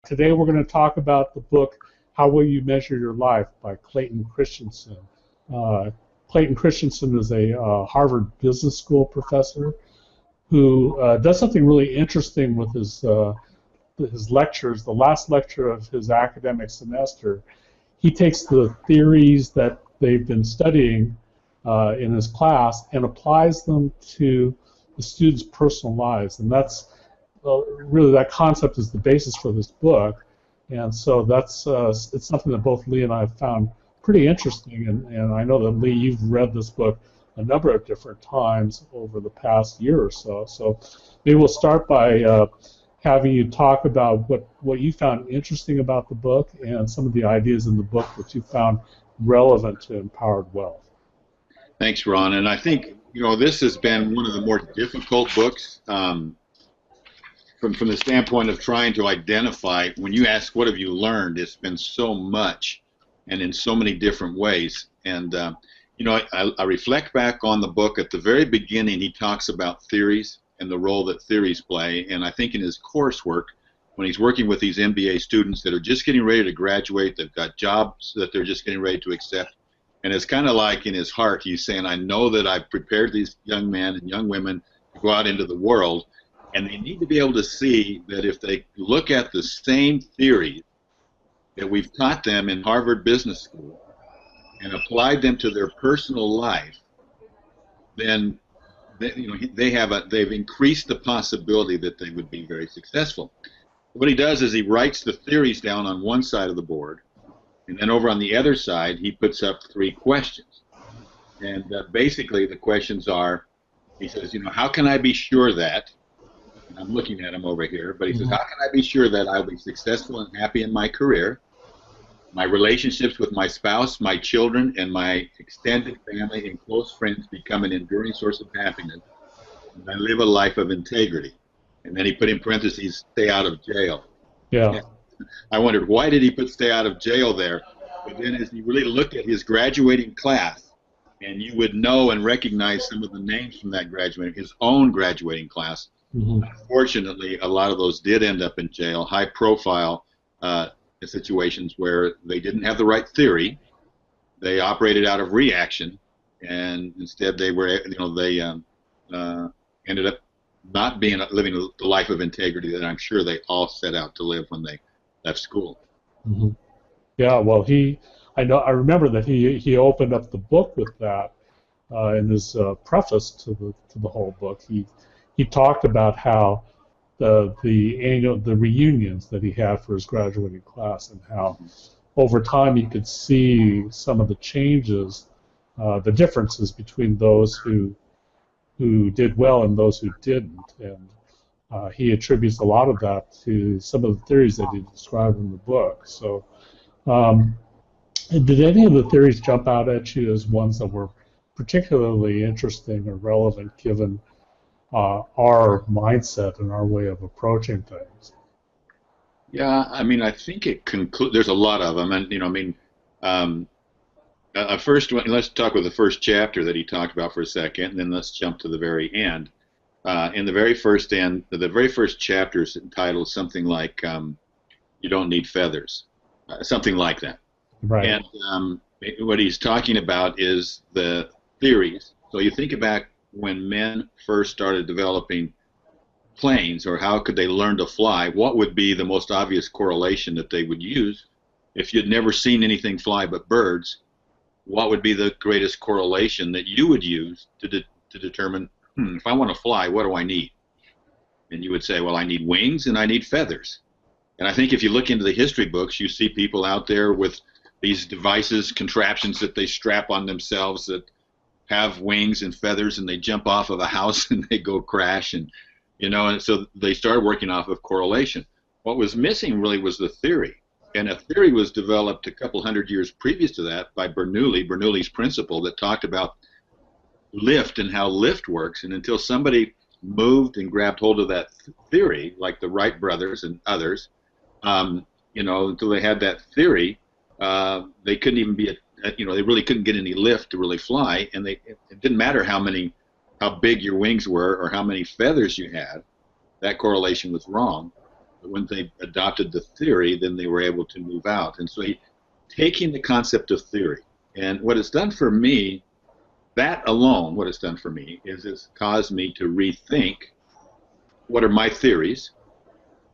today we're going to talk about the book How Will You Measure Your Life by Clayton Christensen. Clayton Christensen is a Harvard Business School professor who does something really interesting with his lectures. The last lecture of his academic semester, he takes the theories that they've been studying in his class and applies them to the students' personal lives, and that's really, that concept is the basis for this book, and so that's it's something that both Lee and I have found pretty interesting, and I know that, Lee, you've read this book a number of different times over the past year or so. So maybe we'll start by having you talk about what you found interesting about the book and some of the ideas in the book that you found relevant to empowered wealth. Thanks, Ron. And I think, you know, this has been one of the more difficult books from the standpoint of trying to identify, when you ask what have you learned, it's been so much and in so many different ways. And, you know, I reflect back on the book. At the very beginning, he talks about theories and the role that theories play. And I think in his coursework, when he's working with these MBA students that are just getting ready to graduate, they've got jobs that they're just getting ready to accept, and it's kind of like in his heart, he's saying, I know that I've prepared these young men and young women to go out into the world, and they need to be able to see that if they look at the same theories that we've taught them in Harvard Business School and applied them to their personal life, then they've increased the possibility that they would be very successful. What he does is he writes the theories down on one side of the board, and then over on the other side, he puts up 3 questions. And basically the questions are, he says, you know, how can I be sure that, and I'm looking at him over here, but he says, how can I be sure that I'll be successful and happy in my career, my relationships with my spouse, my children, and my extended family and close friends become an enduring source of happiness, and I live a life of integrity. And then he put in parentheses, stay out of jail. Yeah. I wondered, why did he put stay out of jail there? But then as you really look at his graduating class, and you would know and recognize some of the names from that his own graduating class. Unfortunately, a lot of those did end up in jail, high-profile situations where they didn't have the right theory. They operated out of reaction, and instead they were, they ended up not living the life of integrity that I'm sure they all set out to live when they left school. Yeah, well, I remember that he opened up the book with that in his preface to the whole book. He talked about how the reunions that he had for his graduating class, and how over time he could see some of the changes, the differences between those who did well and those who didn't, and he attributes a lot of that to some of the theories that he described in the book. So, did any of the theories jump out at you as ones that were particularly interesting or relevant given our mindset and our way of approaching things? Yeah, I mean, I think there's a lot of them, and first, let's talk with the first chapter that he talked about for a second, and then let's jump to the very end. In the very first chapter is entitled something like "You Don't Need Feathers," something like that. Right. And what he's talking about is the theories. So you think about when men first started developing planes, or how could they learn to fly? What would be the most obvious correlation that they would use if you'd never seen anything fly but birds? What would be the greatest correlation that you would use to determine, if I want to fly, what do I need? And you would say, well, I need wings and I need feathers. And I think if you look into the history books, you see people out there with these devices, contraptions that they strap on themselves that have wings and feathers, and they jump off of a house and they go crash, and and so they started working off of correlation. What was missing really was the theory. And a theory was developed a couple hundred years previous to that by Bernoulli's principle that talked about lift and how lift works. And until somebody moved and grabbed hold of that theory, like the Wright brothers and others, until they had that theory, they couldn't even be they really couldn't get any lift to really fly. And it didn't matter how big your wings were or how many feathers you had. That correlation was wrong. But when they adopted the theory, then they were able to move out. And so taking the concept of theory, and what it's done for me, that alone, what it's done for me, is it's caused me to rethink what are my theories,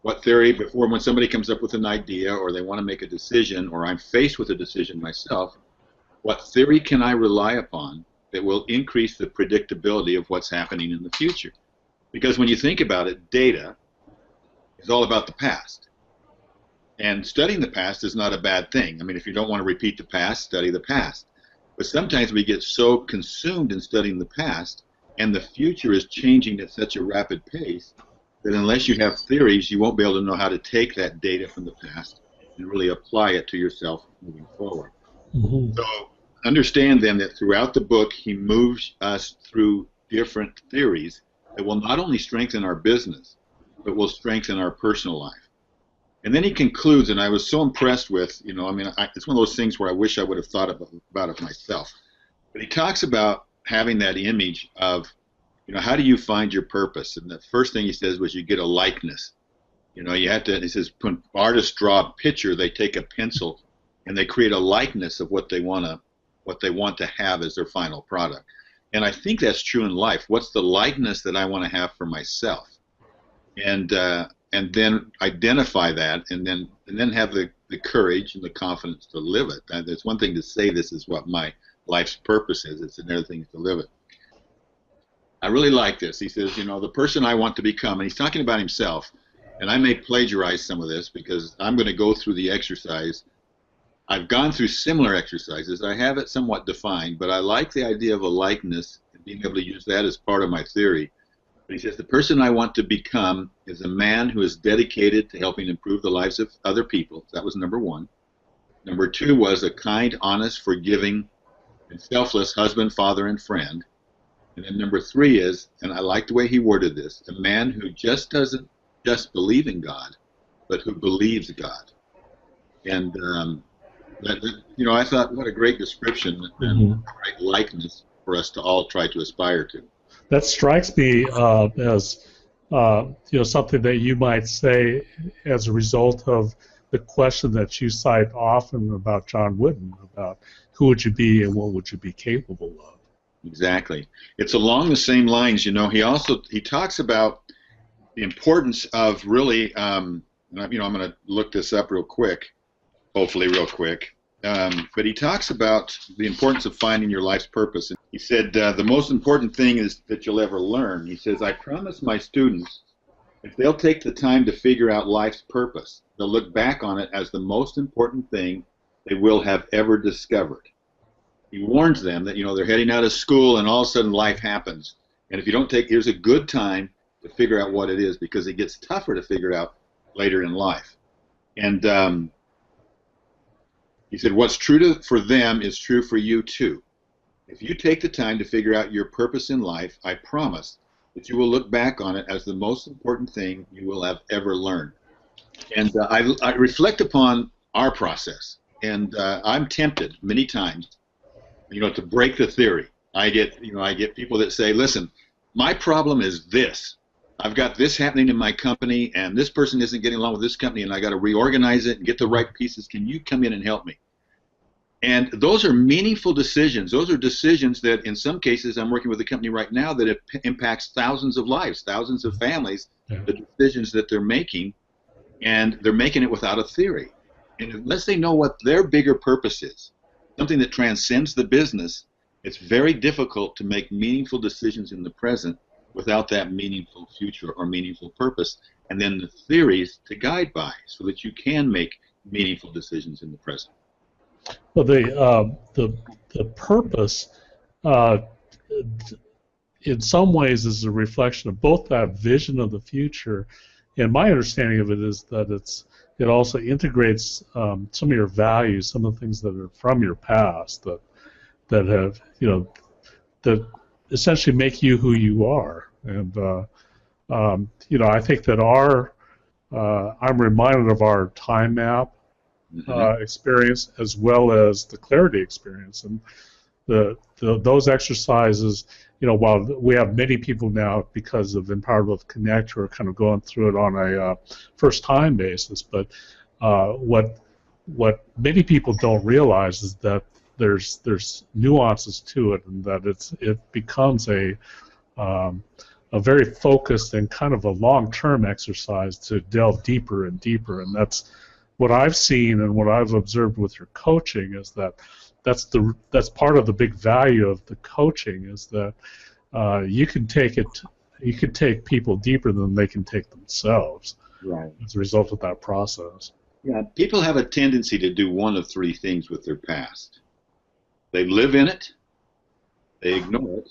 what theory, before when somebody comes up with an idea or they want to make a decision or I'm faced with a decision myself, what theory can I rely upon that will increase the predictability of what's happening in the future? Because when you think about it, data is all about the past. And studying the past is not a bad thing. I mean, if you don't want to repeat the past, study the past. But sometimes we get so consumed in studying the past, and the future is changing at such a rapid pace that unless you have theories, you won't be able to know how to take that data from the past and really apply it to yourself moving forward. Mm-hmm. So understand then that throughout the book, he moves us through different theories that will not only strengthen our business, but will strengthen our personal life. And then he concludes, and I was so impressed with, you know, I mean, it's one of those things where I wish I would have thought about it myself. But he talks about having that image of, you know, how do you find your purpose? And the first thing he says was you get a likeness. You know, you have to, he says, when artists draw a picture, they take a pencil and they create a likeness of what they want to have as their final product. And I think that's true in life. What's the likeness that I want to have for myself? And then identify that, and then have the courage and the confidence to live it. And it's one thing to say this is what my life's purpose is. It's another thing to live it. I really like this. He says, you know, the person I want to become, and he's talking about himself, and I may plagiarize some of this because I'm going to go through the exercise. I've gone through similar exercises. I have it somewhat defined, but I like the idea of a likeness and being able to use that as part of my theory. But he says, the person I want to become is a man who is dedicated to helping improve the lives of other people. That was number one. Number two was a kind, honest, forgiving, and selfless husband, father, and friend. And then number three is, and I like the way he worded this, a man who just doesn't just believe in God, but who believes God. And, you know, I thought, what a great description and a great likeness for us to all try to aspire to. That strikes me as you know, something that you might say as a result of the question that you cite often about John Wooden, about who would you be and what would you be capable of. Exactly. It's along the same lines. You know, he talks about the importance of really, you know, I'm going to look this up real quick, hopefully real quick. But he talks about the importance of finding your life's purpose. He said, the most important thing is that you'll ever learn. He says, I promise my students, if they'll take the time to figure out life's purpose, they'll look back on it as the most important thing they will have ever discovered. He warns them that, you know, they're heading out of school and all of a sudden life happens. And if you don't here's a good time to figure out what it is, because it gets tougher to figure out later in life. And he said, what's true for them is true for you too. If you take the time to figure out your purpose in life, I promise that you will look back on it as the most important thing you will have ever learned. And I reflect upon our process, and I'm tempted many times, you know, to break the theory. I get people that say, listen, my problem is this. I've got this happening in my company, and this person isn't getting along with this company, and I got to reorganize it and get the right pieces. Can you come in and help me? And those are meaningful decisions. Those are decisions that, in some cases, I'm working with a company right now that it impacts thousands of lives, thousands of families, the decisions that they're making, and they're making it without a theory. And unless they know what their bigger purpose is, something that transcends the business, it's very difficult to make meaningful decisions in the present without that meaningful future or meaningful purpose, and then the theories to guide by so that you can make meaningful decisions in the present. Well, the purpose, in some ways, is a reflection of both that vision of the future, and my understanding of it is that it also integrates some of your values, some of the things that are from your past that have, you know, that essentially make you who you are. And you know, I think that I'm reminded of our time map experience as well as the clarity experience, and those exercises while we have many people now because of Empowered Wealth Connect who are kind of going through it on a first-time basis, but what many people don't realize is that there's nuances to it, and that it becomes a very focused and kind of a long-term exercise to delve deeper and deeper, and that's what I've seen and what I've observed with your coaching is that's part of the big value of the coaching is that you can take people deeper than they can take themselves, right, as a result of that process. Yeah, people have a tendency to do one of three things with their past. They live in it, they ignore it,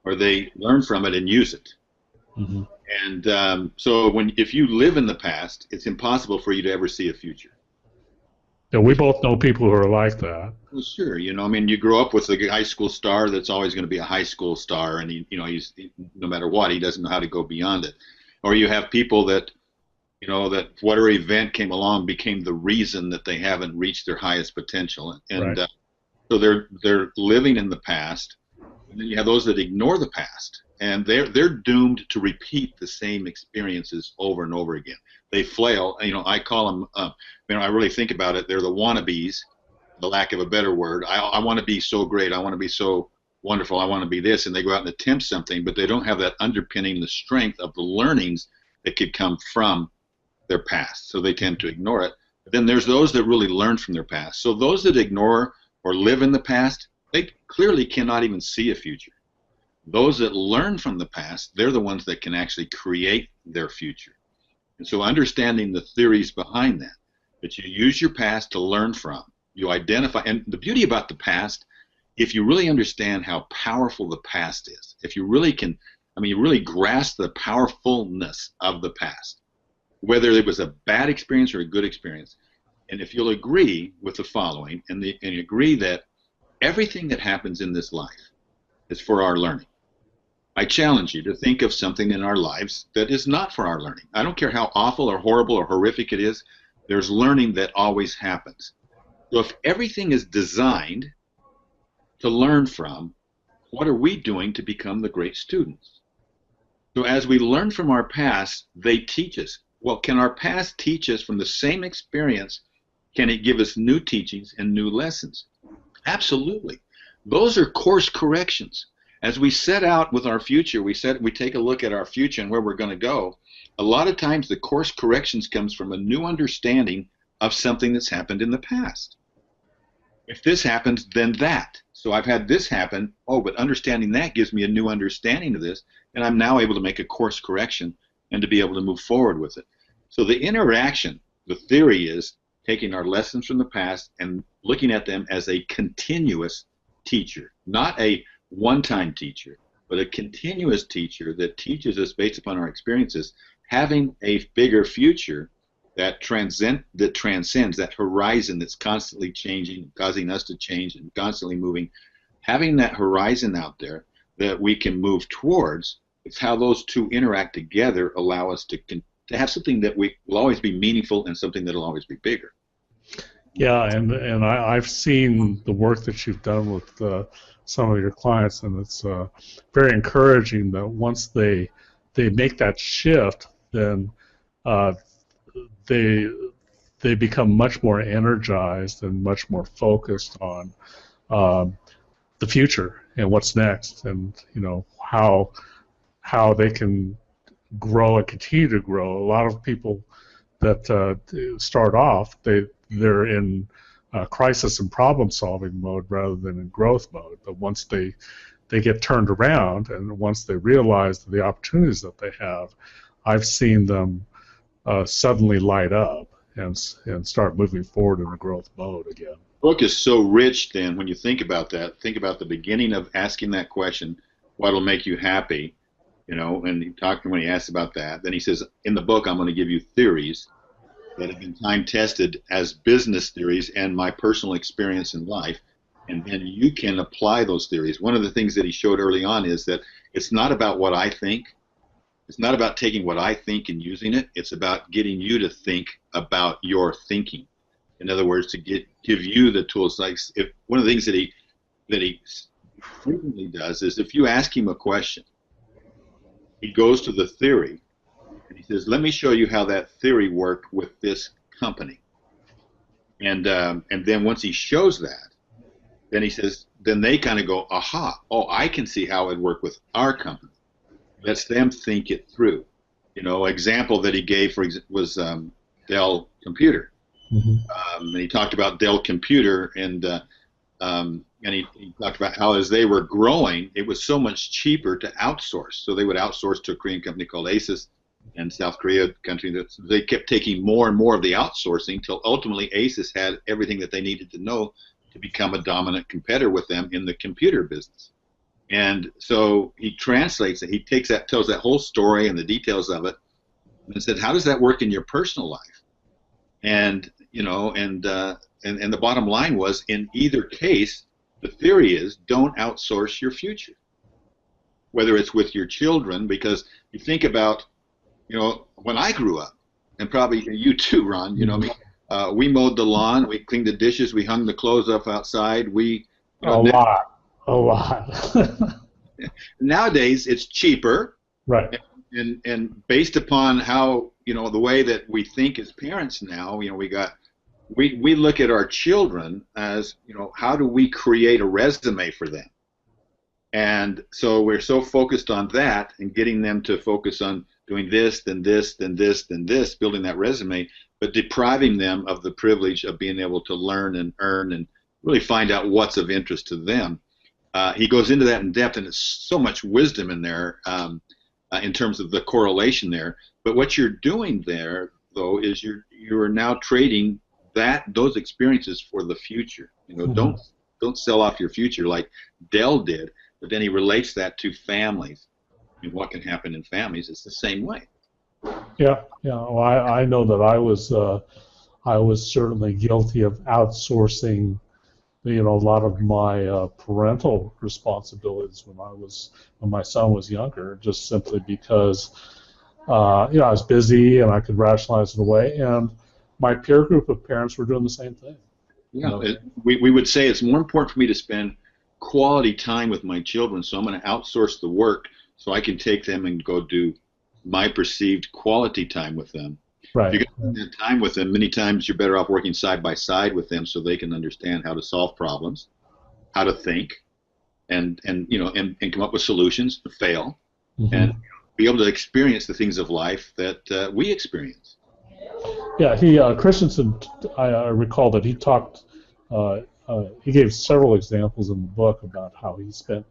or they learn from it and use it. Mm-hmm. And so if you live in the past, it's impossible for you to ever see a future. Yeah, we both know people who are like that. Well, sure. I mean, you grow up with a high school star that's always going to be a high school star, and he's no matter what, he doesn't know how to go beyond it. Or you have people that, that whatever event came along became the reason that they haven't reached their highest potential, and right. So they're living in the past, and then you have those that ignore the past, and they're doomed to repeat the same experiences over and over again. They flail. I call them. I really think about it. They're the wannabes, the lack of a better word. I want to be so great. I want to be so wonderful. I want to be this, and they go out and attempt something, but they don't have that underpinning, the strength of the learnings that could come from their past. So they tend to ignore it. But then there's those that really learn from their past. So those that ignore or live in the past, they clearly cannot even see a future. Those that learn from the past, they're the ones that can actually create their future. And so understanding the theories behind that you use your past to learn from, you identify, and the beauty about the past, if you really understand how powerful the past is, if you really can, you really grasp the powerfulness of the past, whether it was a bad experience or a good experience, and if you'll agree with the following, and you agree that everything that happens in this life is for our learning. I challenge you to think of something in our lives that is not for our learning. I don't care how awful or horrible or horrific it is, there's learning that always happens. So if everything is designed to learn from, what are we doing to become the great students? So as we learn from our past, they teach us. Well, can our past teach us from the same experience? Can it give us new teachings and new lessons? Absolutely. Those are course corrections. As we set out with our future, we take a look at our future and where we're going to go. A lot of times the course corrections comes from a new understanding of something that's happened in the past. If this happens, then that. So I've had this happen, but understanding that gives me a new understanding of this, and I'm now able to make a course correction and to be able to move forward with it. So the interaction, the theory is taking our lessons from the past and looking at them as a continuous teacher, not a one-time teacher, but a continuous teacher that teaches us based upon our experiences, having a bigger future that transcends that horizon that's constantly changing, causing us to change and constantly moving. Having that horizon out there that we can move towards, it's how those two interact together allow us to have something that will always be meaningful and something that will always be bigger. Yeah, and I've seen the work that you've done with some of your clients, and it's very encouraging that once they make that shift, then they become much more energized and much more focused on the future and what's next, and how they can grow and continue to grow. A lot of people that start off, they're in crisis and problem-solving mode rather than in growth mode. But once they get turned around, and once they realize the opportunities that they have, I've seen them suddenly light up and start moving forward in a growth mode again. The book is so rich then when you think about that. Think about the beginning of asking that question, what'll make you happy? And he talked when he asked about that. Then he says, in the book, I'm going to give you theories that have been time-tested as business theories and my personal experience in life, and then you can apply those theories. One of the things that he showed early on is that it's not about what I think. It's not about taking what I think and using it. It's about getting you to think about your thinking. In other words, to give you the tools. Like, if one of the things that he frequently does is if you ask him a question, he goes to the theory and he says, "Let me show you how that theory worked with this company." And then once he shows that, then he says, then they kind of go, "Aha! Oh, I can see how it worked with our company." Lets them think it through. Example that he gave was Dell Computer. Mm-hmm. And he talked about Dell Computer, and he talked about how as they were growing, it was so much cheaper to outsource. So they would outsource to a Korean company called Asus, and South Korea country. That they kept taking more and more of the outsourcing till ultimately Asus had everything that they needed to know to become a dominant competitor with them in the computer business. And so he translates it. He takes that, tells that whole story and the details of it, and said, "How does that work in your personal life?" And and the bottom line was, in either case, the theory is don't outsource your future, whether it's with your children, because you think about, when I grew up, and probably you too, Ron. We mowed the lawn, we cleaned the dishes, we hung the clothes up outside. A lot. Nowadays, it's cheaper, Right. and based upon how the way that we think as parents now, we look at our children as how do we create a resume for them, and so we're so focused on that and getting them to focus on doing this, then this, then this, then this, building that resume, but depriving them of the privilege of being able to learn and earn and really find out what's of interest to them. He goes into that in depth, and it's so much wisdom in there in terms of the correlation there. But what you're doing there, though, is you're now trading those experiences for the future. Don't sell off your future like Dell did. But then he relates that to families and what can happen in families. It's the same way. Yeah. Well, I know that I was certainly guilty of outsourcing a lot of my parental responsibilities when my son was younger, just simply because I was busy and I could rationalize it away, and my peer group of parents were doing the same thing. Yeah, we would say it's more important for me to spend quality time with my children, so I'm going to outsource the work so I can take them and go do my perceived quality time with them. Right. If you're going to spend that time with them, many times you're better off working side by side with them so they can understand how to solve problems, how to think, and come up with solutions, fail, and be able to experience the things of life that we experience. Yeah, Christensen, I recall that he talked, he gave several examples in the book about how he spent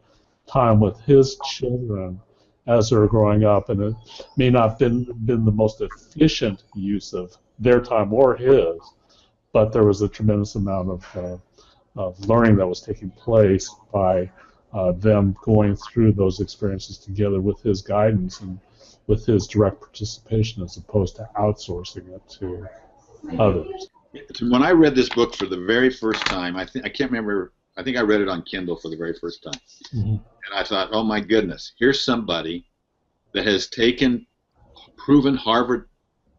time with his children as they were growing up, and it may not have been the most efficient use of their time or his, but there was a tremendous amount of learning that was taking place by them going through those experiences together with his guidance and with his direct participation, as opposed to outsourcing it to others. When I read this book for the very first time, I can't remember. I think I read it on Kindle for the very first time, and I thought, oh my goodness, here's somebody that has taken proven Harvard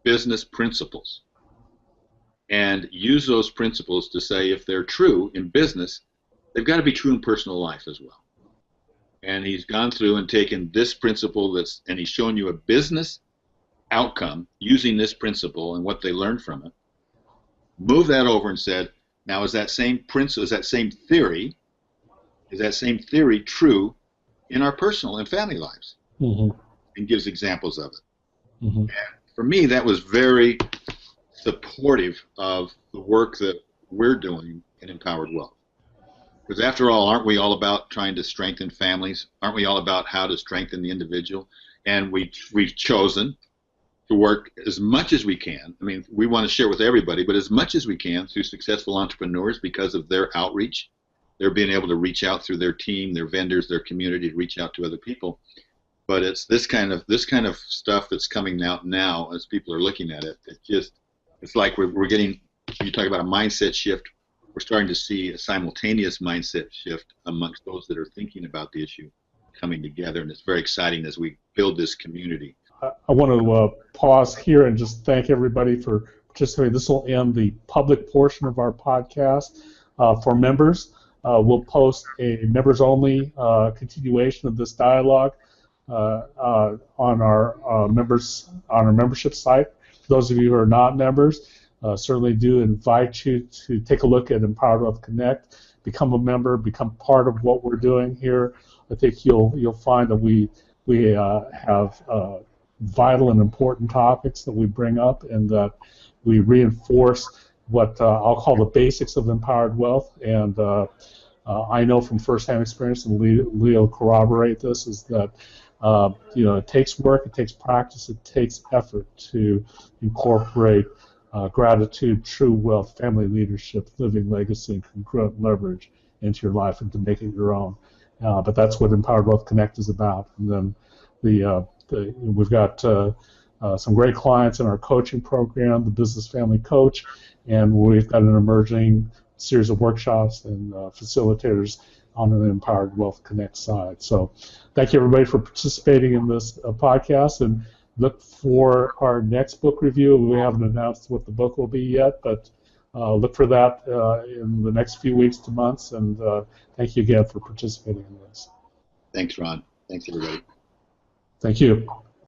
business principles and used those principles to say if they're true in business, they've got to be true in personal life as well. And he's gone through and taken this principle and he's shown you a business outcome using this principle and what they learned from it. Moved that over and said, now is that same principle, is that same theory true in our personal and family lives? And gives examples of it. And for me, that was very supportive of the work that we're doing in Empowered Wealth. Because after all, aren't we all about trying to strengthen families? Aren't we all about how to strengthen the individual? And we've chosen to work as much as we can. I mean, we want to share with everybody, but as much as we can through successful entrepreneurs because of their outreach. They're being able to reach out through their team, their vendors, their community to reach out to other people. But it's this kind of stuff that's coming out now as people are looking at it. It's like we're getting. You talk about a mindset shift. We're starting to see a simultaneous mindset shift amongst those that are thinking about the issue coming together, and it's very exciting as we build this community. I want to pause here and just thank everybody for participating. This will end the public portion of our podcast for members. we'll post a members-only continuation of this dialogue on our membership site. For those of you who are not members, certainly do invite you to take a look at Empowered Wealth Connect, become a member, become part of what we're doing here. I think you'll find that we have vital and important topics that we bring up, and that we reinforce what I'll call the basics of empowered wealth. And I know from firsthand experience, and Leo corroborate this, is that it takes work, it takes practice, it takes effort to incorporate gratitude, true wealth, family leadership, living legacy, and congruent leverage into your life and to make it your own. But that's what Empowered Wealth Connect is about. And then we've got some great clients in our coaching program, the Business Family Coach, and we've got an emerging series of workshops and facilitators on an Empowered Wealth Connect side. So thank you, everybody, for participating in this podcast, and look for our next book review. We haven't announced what the book will be yet, but look for that in the next few weeks to months, and thank you again for participating in this. Thanks, Ron. Thanks, everybody. Thank you.